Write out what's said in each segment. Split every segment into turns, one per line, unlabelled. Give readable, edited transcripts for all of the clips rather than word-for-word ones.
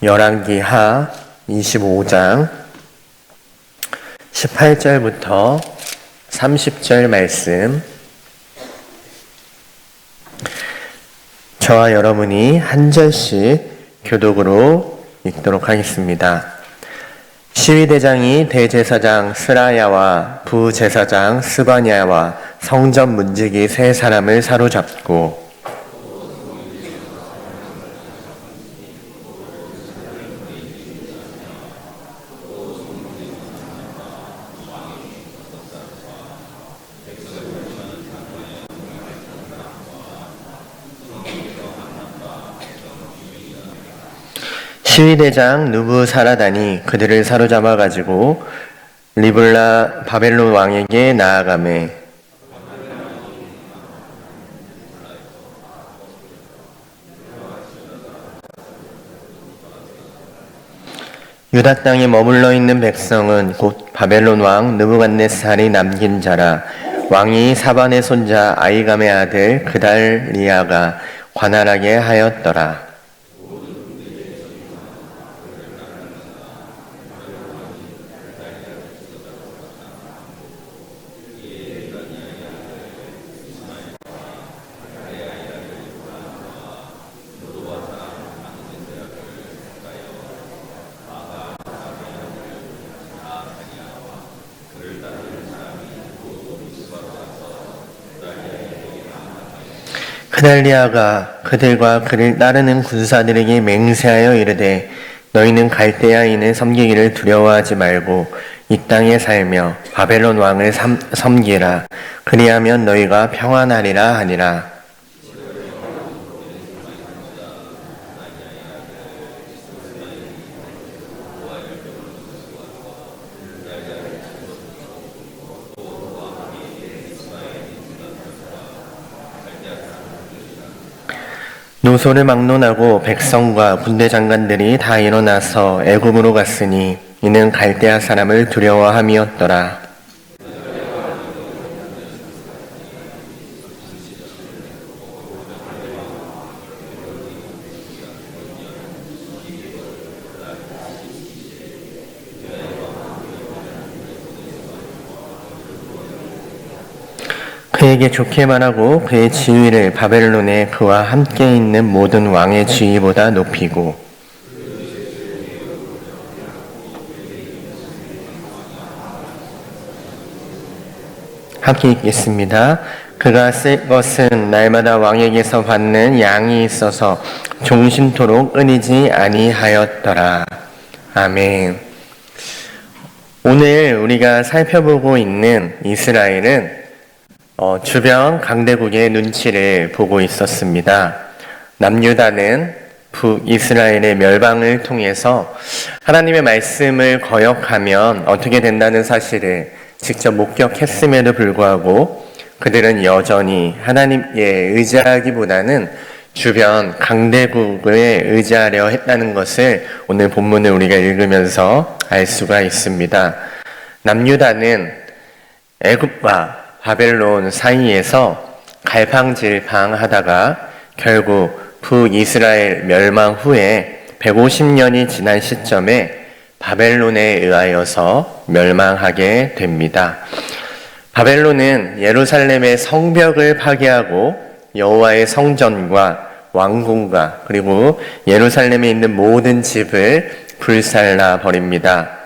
열왕기하 25장 18절부터 30절 말씀, 저와 여러분이 한 절씩 교독으로 읽도록 하겠습니다. 시위대장이 대제사장 스라야와 부제사장 스바냐와 성전 문지기 세 사람을 사로잡고 시위대장 누부사라단이 그들을 사로잡아 가지고 리블라 바벨론 왕에게 나아가매 유다 땅에 머물러 있는 백성은 곧 바벨론 왕 느부갓네살이 남긴 자라. 왕이 사반의 손자 아이감의 아들 그달리아가 관할하게 하였더라. 그달리아가 그들과 그를 따르는 군사들에게 맹세하여 이르되 너희는 갈대아인을 섬기기를 두려워하지 말고 이 땅에 살며 바벨론 왕을 섬기라. 그리하면 너희가 평안하리라 하니라. 노소를 막론하고 백성과 군대 장관들이 다 일어나서 애굽으로 갔으니 이는 갈대아 사람을 두려워함이었더라. 그에게 좋게 말하고 그의 지위를 바벨론에 그와 함께 있는 모든 왕의 지위보다 높이고 함께 읽겠습니다. 그가 쓸 것은 날마다 왕에게서 받는 양이 있어서 종신토록 끊이지 아니하였더라. 아멘. 오늘 우리가 살펴보고 있는 이스라엘은 주변 강대국의 눈치를 보고 있었습니다. 남유다는 북이스라엘의 멸망을 통해서 하나님의 말씀을 거역하면 어떻게 된다는 사실을 직접 목격했음에도 불구하고 그들은 여전히 하나님께 의지하기보다는 주변 강대국에 의지하려 했다는 것을 오늘 본문을 우리가 읽으면서 알 수가 있습니다. 남유다는 애굽과 바벨론 사이에서 갈팡질팡하다가 결국 북이스라엘 멸망 후에 150년이 지난 시점에 바벨론에 의하여서 멸망하게 됩니다. 바벨론은 예루살렘의 성벽을 파괴하고 여호와의 성전과 왕궁과 그리고 예루살렘에 있는 모든 집을 불살라 버립니다.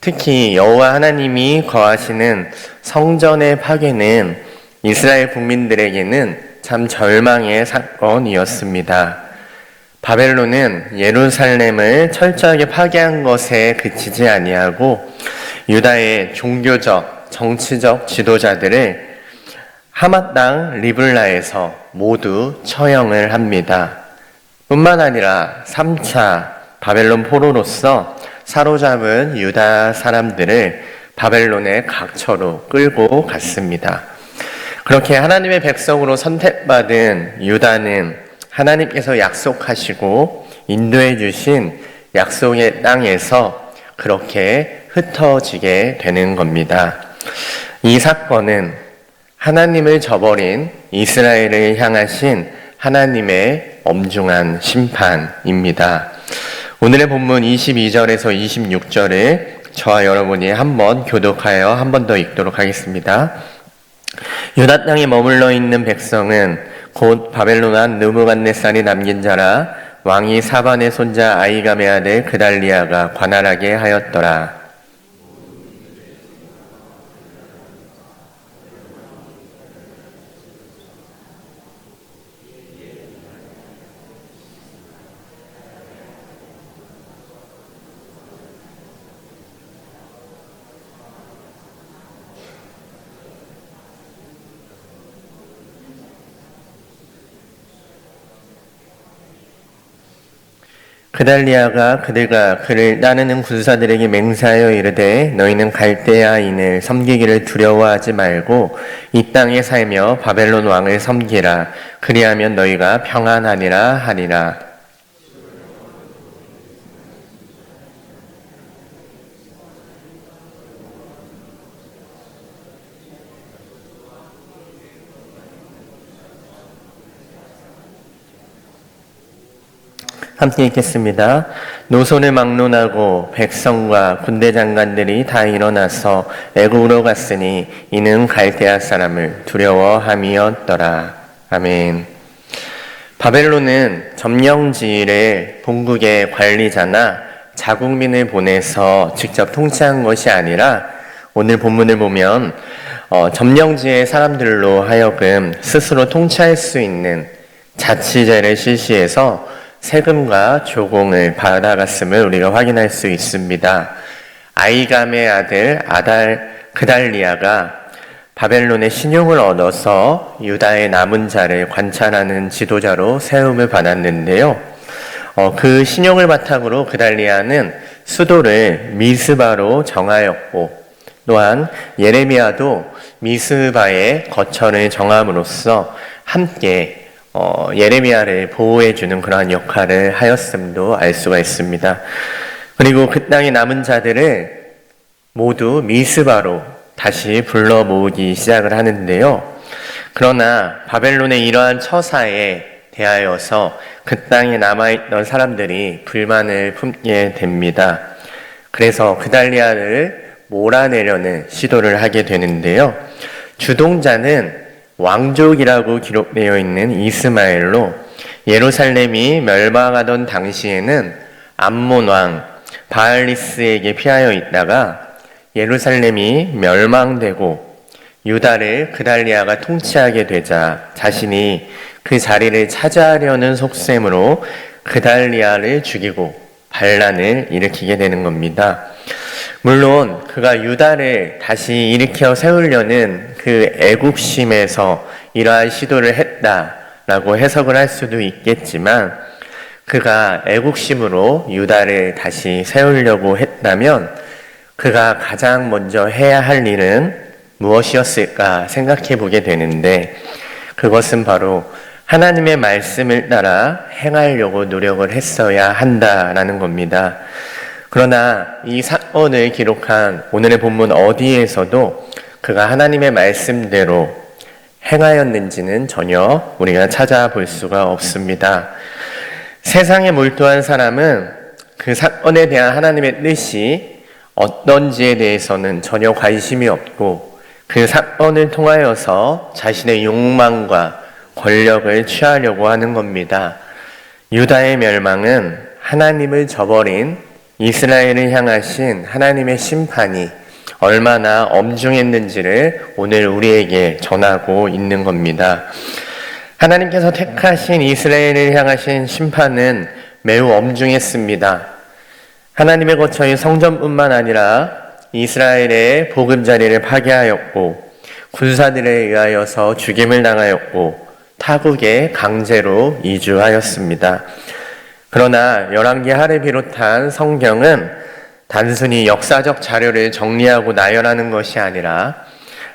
특히 여호와 하나님이 거하시는 성전의 파괴는 이스라엘 국민들에게는 참 절망의 사건이었습니다. 바벨론은 예루살렘을 철저하게 파괴한 것에 그치지 아니하고 유다의 종교적, 정치적 지도자들을 하맛 땅 리블라에서 모두 처형을 합니다. 뿐만 아니라 3차 바벨론 포로로서 사로잡은 유다 사람들을 바벨론의 각처로 끌고 갔습니다. 그렇게 하나님의 백성으로 선택받은 유다는 하나님께서 약속하시고 인도해 주신 약속의 땅에서 그렇게 흩어지게 되는 겁니다. 이 사건은 하나님을 저버린 이스라엘을 향하신 하나님의 엄중한 심판입니다. 오늘의 본문 22절에서 26절을 저와 여러분이 한번 교독하여 한 번 더 읽도록 하겠습니다. 유다 땅에 머물러 있는 백성은 곧 바벨론 왕 느부갓네살이 남긴 자라. 왕이 사반의 손자 아히감의 아들 그달리아가 관할하게 하였더라. 그달리아가 그들과 그를 따르는 군사들에게 맹세하여 이르되 너희는 갈대아인을 섬기기를 두려워하지 말고 이 땅에 살며 바벨론 왕을 섬기라. 그리하면 너희가 평안하니라 하리라. 함께 읽겠습니다. 노소를 막론하고 백성과 군대 장관들이 다 일어나서 애굽으로 갔으니 이는 갈대아 사람을 두려워함이었더라. 아멘. 바벨론은 점령지를 본국의 관리자나 자국민을 보내서 직접 통치한 것이 아니라 오늘 본문을 보면 점령지의 사람들로 하여금 스스로 통치할 수 있는 자치제를 실시해서 세금과 조공을 받아갔음을 우리가 확인할 수 있습니다. 아히감의 아들 그달리아가 바벨론의 신용을 얻어서 유다의 남은 자를 관찰하는 지도자로 세움을 받았는데요. 그 신용을 바탕으로 그달리아는 수도를 미스바로 정하였고 또한 예레미야도 미스바에 거처를 정함으로써 함께 예레미야를 보호해주는 그러한 역할을 하였음도 알 수가 있습니다. 그리고 그 땅의 남은 자들을 모두 미스바로 다시 불러 모으기 시작을 하는데요. 그러나 바벨론의 이러한 처사에 대하여서 그 땅에 남아있던 사람들이 불만을 품게 됩니다. 그래서 그달리아를 몰아내려는 시도를 하게 되는데요. 주동자는 왕족이라고 기록되어 있는 이스마엘로 예루살렘이 멸망하던 당시에는 암몬 왕 바알리스에게 피하여 있다가 예루살렘이 멸망되고 유다를 그달리아가 통치하게 되자 자신이 그 자리를 차지하려는 속셈으로 그달리아를 죽이고 반란을 일으키게 되는 겁니다. 물론 그가 유다를 다시 일으켜 세우려는 그 애국심에서 이러한 시도를 했다라고 해석을 할 수도 있겠지만 그가 애국심으로 유다를 다시 세우려고 했다면 그가 가장 먼저 해야 할 일은 무엇이었을까 생각해 보게 되는데 그것은 바로 하나님의 말씀을 따라 행하려고 노력을 했어야 한다라는 겁니다. 그러나 이 사건을 기록한 오늘의 본문 어디에서도 그가 하나님의 말씀대로 행하였는지는 전혀 우리가 찾아볼 수가 없습니다. 세상에 몰두한 사람은 그 사건에 대한 하나님의 뜻이 어떤지에 대해서는 전혀 관심이 없고 그 사건을 통하여서 자신의 욕망과 권력을 취하려고 하는 겁니다. 유다의 멸망은 하나님을 저버린 이스라엘을 향하신 하나님의 심판이 얼마나 엄중했는지를 오늘 우리에게 전하고 있는 겁니다. 하나님께서 택하신 이스라엘을 향하신 심판은 매우 엄중했습니다. 하나님의 거처인 성전뿐만 아니라 이스라엘의 보금자리를 파괴하였고 군사들에 의하여서 죽임을 당하였고 타국에 강제로 이주하였습니다. 그러나 열왕기 하를 비롯한 성경은 단순히 역사적 자료를 정리하고 나열하는 것이 아니라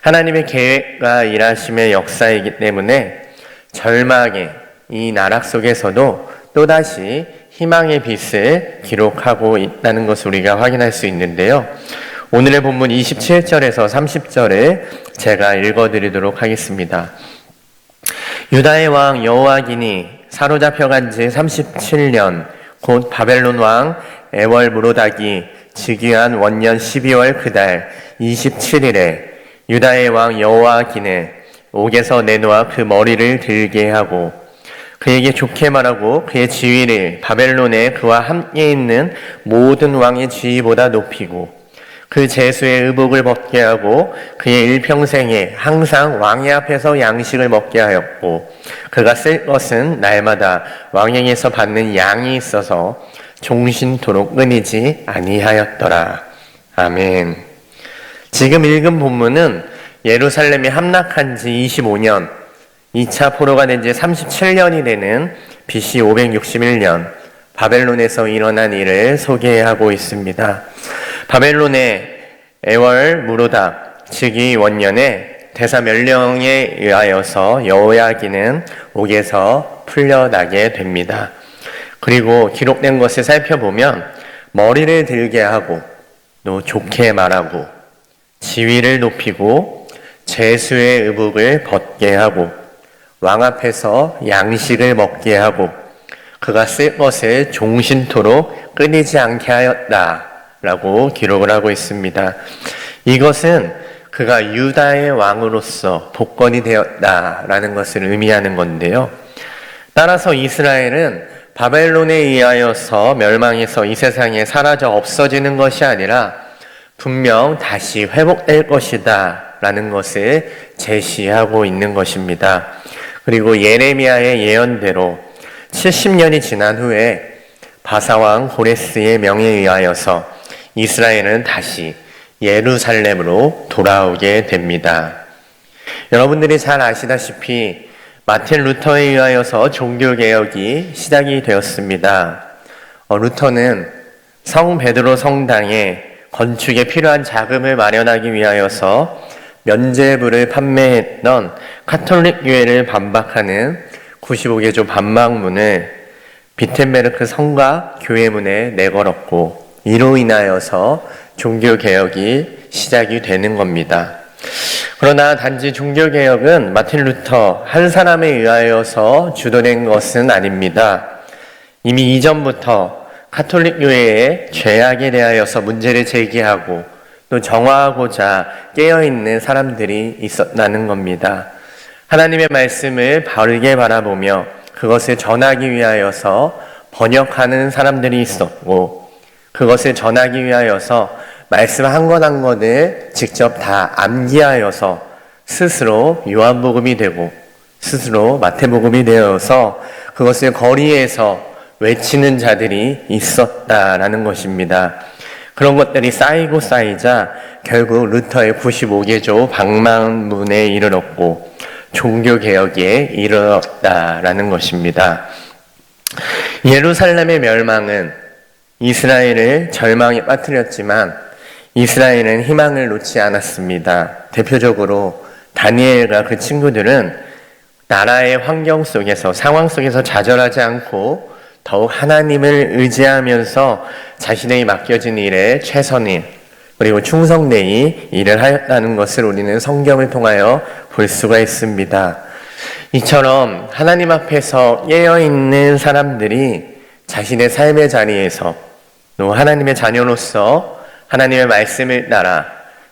하나님의 계획과 일하심의 역사이기 때문에 절망의 이 나락 속에서도 또다시 희망의 빛을 기록하고 있다는 것을 우리가 확인할 수 있는데요. 오늘의 본문 27절에서 30절을 제가 읽어드리도록 하겠습니다. 유다의 왕 여호아긴이 사로잡혀간 지 37년 곧 바벨론 왕 에월무로닥이 즉위한 원년 12월 그달 27일에 유다의 왕 여호와긴을 옥에서 내놓아 그 머리를 들게 하고 그에게 좋게 말하고 그의 지위를 바벨론에 그와 함께 있는 모든 왕의 지위보다 높이고 그 제수의 의복을 벗게 하고 그의 일평생에 항상 왕의 앞에서 양식을 먹게 하였고 그가 쓸 것은 날마다 왕에게서 받는 양이 있어서 종신토록 끊이지 아니하였더라. 아멘. 지금 읽은 본문은 예루살렘이 함락한 지 25년, 2차 포로가 된 지 37년이 되는 BC 561년 바벨론에서 일어난 일을 소개하고 있습니다. 바벨론의 에월 무로닥 즉위 원년에 대사 멸령에 의하여서 여호야긴은 옥에서 풀려나게 됩니다. 그리고 기록된 것을 살펴보면 머리를 들게 하고 또 좋게 말하고 지위를 높이고 제수의 의복을 벗게 하고 왕 앞에서 양식을 먹게 하고 그가 쓸 것을 종신토록 끊이지 않게 하였다라고 기록을 하고 있습니다. 이것은 그가 유다의 왕으로서 복권이 되었다라는 것을 의미하는 건데요. 따라서 이스라엘은 바벨론에 의하여서 멸망해서 이 세상에 사라져 없어지는 것이 아니라 분명 다시 회복될 것이다 라는 것을 제시하고 있는 것입니다. 그리고 예레미야의 예언대로 70년이 지난 후에 바사왕 고레스의 명에 의하여서 이스라엘은 다시 예루살렘으로 돌아오게 됩니다. 여러분들이 잘 아시다시피 마틴 루터에 의하여서 종교개혁이 시작이 되었습니다. 루터는 성 베드로 성당에 건축에 필요한 자금을 마련하기 위하여서 면죄부를 판매했던 카톨릭 교회를 반박하는 95개조 반박문을 비텐베르크 성가 교회문에 내걸었고 이로 인하여서 종교개혁이 시작이 되는 겁니다. 그러나 단지 종교개혁은 마틴 루터 한 사람에 의하여서 주도된 것은 아닙니다. 이미 이전부터 카톨릭 교회의 죄악에 대하여서 문제를 제기하고 또 정화하고자 깨어있는 사람들이 있었다는 겁니다. 하나님의 말씀을 바르게 바라보며 그것을 전하기 위하여서 번역하는 사람들이 있었고 그것을 전하기 위하여서 말씀 한 권 한 권을 직접 다 암기하여서 스스로 요한복음이 되고 스스로 마태복음이 되어서 그것을 거리에서 외치는 자들이 있었다라는 것입니다. 그런 것들이 쌓이고 쌓이자 결국 루터의 95개조 방망문에 이르렀고 종교개혁에 이르렀다라는 것입니다. 예루살렘의 멸망은 이스라엘을 절망에 빠뜨렸지만 이스라엘은 희망을 놓지 않았습니다. 대표적으로 다니엘과 그 친구들은 나라의 환경 속에서 상황 속에서 좌절하지 않고 더욱 하나님을 의지하면서 자신에게 맡겨진 일에 최선을 그리고 충성되이 일을 하였다는 것을 우리는 성경을 통하여 볼 수가 있습니다. 이처럼 하나님 앞에서 깨어있는 사람들이 자신의 삶의 자리에서 또 하나님의 자녀로서 하나님의 말씀을 따라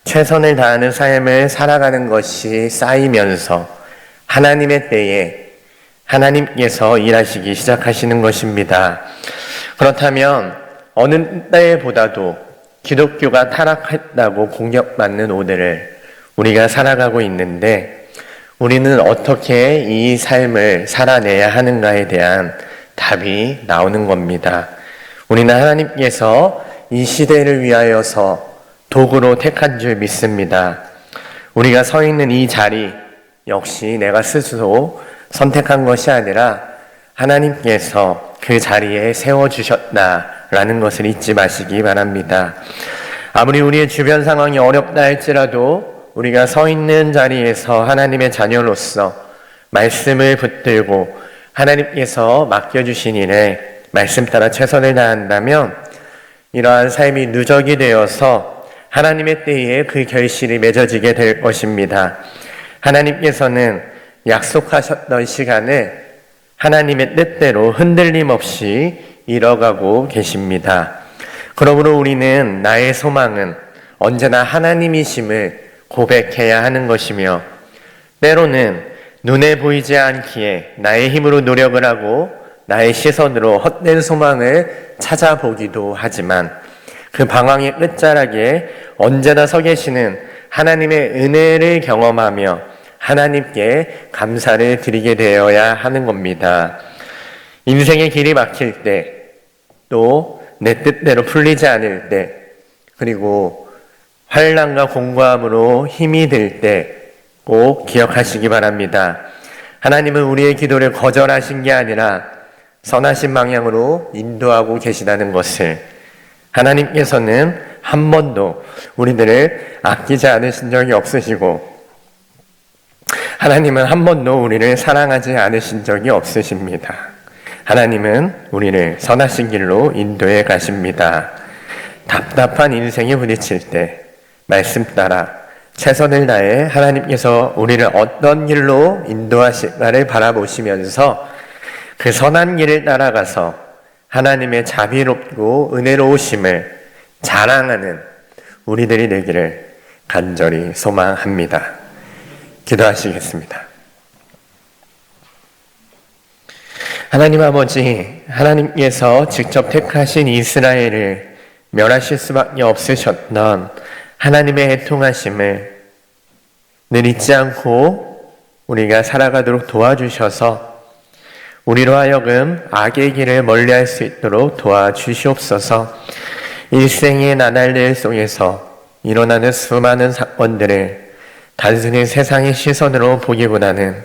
최선을 다하는 삶을 살아가는 것이 쌓이면서 하나님의 때에 하나님께서 일하시기 시작하시는 것입니다. 그렇다면 어느 때보다도 기독교가 타락했다고 공격받는 오늘을 우리가 살아가고 있는데 우리는 어떻게 이 삶을 살아내야 하는가에 대한 답이 나오는 겁니다. 우리는 하나님께서 이 시대를 위하여서 도구로 택한 줄 믿습니다. 우리가 서 있는 이 자리 역시 내가 스스로 선택한 것이 아니라 하나님께서 그 자리에 세워주셨다라는 것을 잊지 마시기 바랍니다. 아무리 우리의 주변 상황이 어렵다 할지라도 우리가 서 있는 자리에서 하나님의 자녀로서 말씀을 붙들고 하나님께서 맡겨주신 일에 말씀 따라 최선을 다한다면 이러한 삶이 누적이 되어서 하나님의 때에 그 결실이 맺어지게 될 것입니다. 하나님께서는 약속하셨던 시간을 하나님의 뜻대로 흔들림 없이 잃어가고 계십니다. 그러므로 우리는 나의 소망은 언제나 하나님이심을 고백해야 하는 것이며, 때로는 눈에 보이지 않기에 나의 힘으로 노력을 하고 나의 시선으로 헛된 소망을 찾아보기도 하지만, 그 방황의 끝자락에 언제나 서 계시는 하나님의 은혜를 경험하며 하나님께 감사를 드리게 되어야 하는 겁니다. 인생의 길이 막힐 때, 또 내 뜻대로 풀리지 않을 때, 그리고 환난과 공고함으로 힘이 들 때 꼭 기억하시기 바랍니다. 하나님은 우리의 기도를 거절하신 게 아니라 선하신 방향으로 인도하고 계시다는 것을, 하나님께서는 한 번도 우리들을 아끼지 않으신 적이 없으시고, 하나님은 한 번도 우리를 사랑하지 않으신 적이 없으십니다. 하나님은 우리를 선하신 길로 인도해 가십니다. 답답한 인생에 부딪힐 때 말씀 따라 최선을 다해 하나님께서 우리를 어떤 길로 인도하실까를 바라보시면서 그 선한 길을 따라가서 하나님의 자비롭고 은혜로우심을 자랑하는 우리들이 되기를 간절히 소망합니다. 기도하시겠습니다. 하나님 아버지, 하나님께서 직접 택하신 이스라엘을 멸하실 수밖에 없으셨던 하나님의 애통하심을 늘 잊지 않고 우리가 살아가도록 도와주셔서 우리로 하여금 악의 길을 멀리할 수 있도록 도와주시옵소서. 일생의 나날들 속에서 일어나는 수많은 사건들을 단순히 세상의 시선으로 보기보다는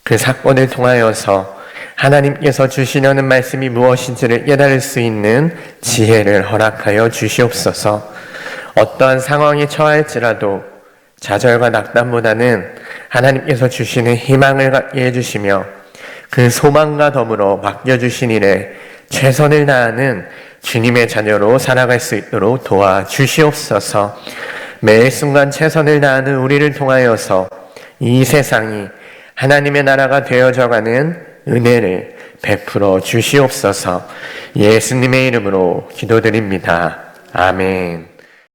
그 사건을 통하여서 하나님께서 주시려는 말씀이 무엇인지를 깨달을 수 있는 지혜를 허락하여 주시옵소서. 어떠한 상황에 처할지라도 좌절과 낙담보다는 하나님께서 주시는 희망을 갖게 해주시며 그 소망과 더불어 맡겨주신 일에 최선을 다하는 주님의 자녀로 살아갈 수 있도록 도와주시옵소서. 매 순간 최선을 다하는 우리를 통하여서 이 세상이 하나님의 나라가 되어져가는 은혜를 베풀어 주시옵소서. 예수님의 이름으로 기도드립니다. 아멘.